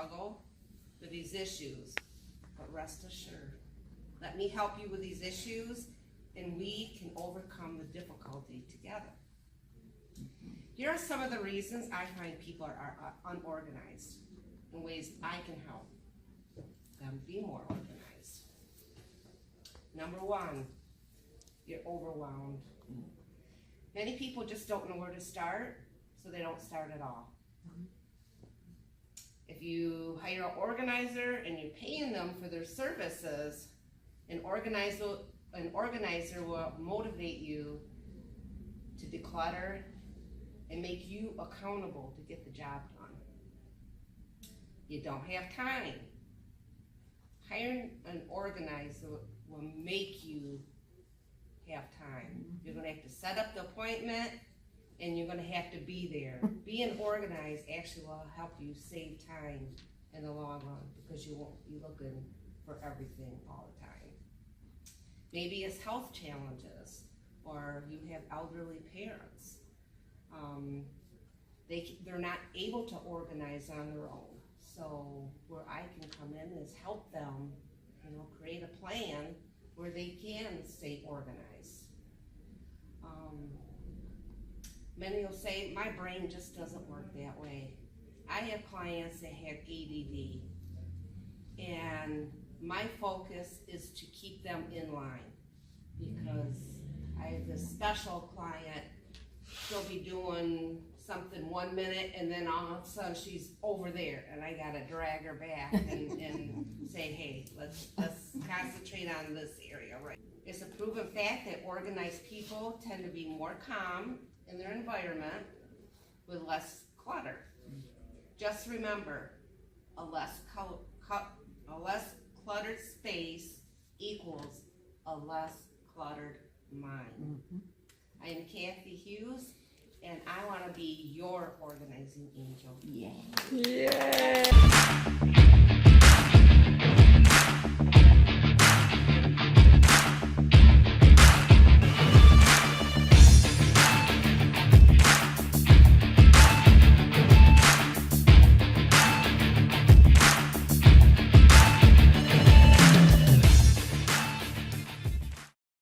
struggle with these issues, but rest assured, let me help you with these issues and we can overcome the difficulty together. Here are some of the reasons I find people are unorganized and ways I can help them be more organized. Number one, you're overwhelmed. Many people just don't know where to start, so they don't start at all. If you hire an organizer and you're paying them for their services, an organizer will motivate you to declutter and make you accountable to get the job done. You don't have time. Hiring an organizer will make you have time. You're gonna have to set up the appointment and you're gonna have to be there. Being organized actually will help you save time in the long run because you won't be looking for everything all the time. Maybe it's health challenges or you have elderly parents. They're not able to organize on their own. So where I can come in is help them, create a plan where they can stay organized. Many will say, my brain just doesn't work that way. I have clients that have ADD, and my focus is to keep them in line because I have this special client, she'll be doing something 1 minute and then all of a sudden she's over there and I gotta drag her back and say, hey, let's concentrate on this area, right? It's a proven fact that organized people tend to be more calm in their environment with less clutter. Just remember, a less cluttered space equals a less cluttered mind. I am Kathi Hughes, and I want to be your organizing angel. Yeah.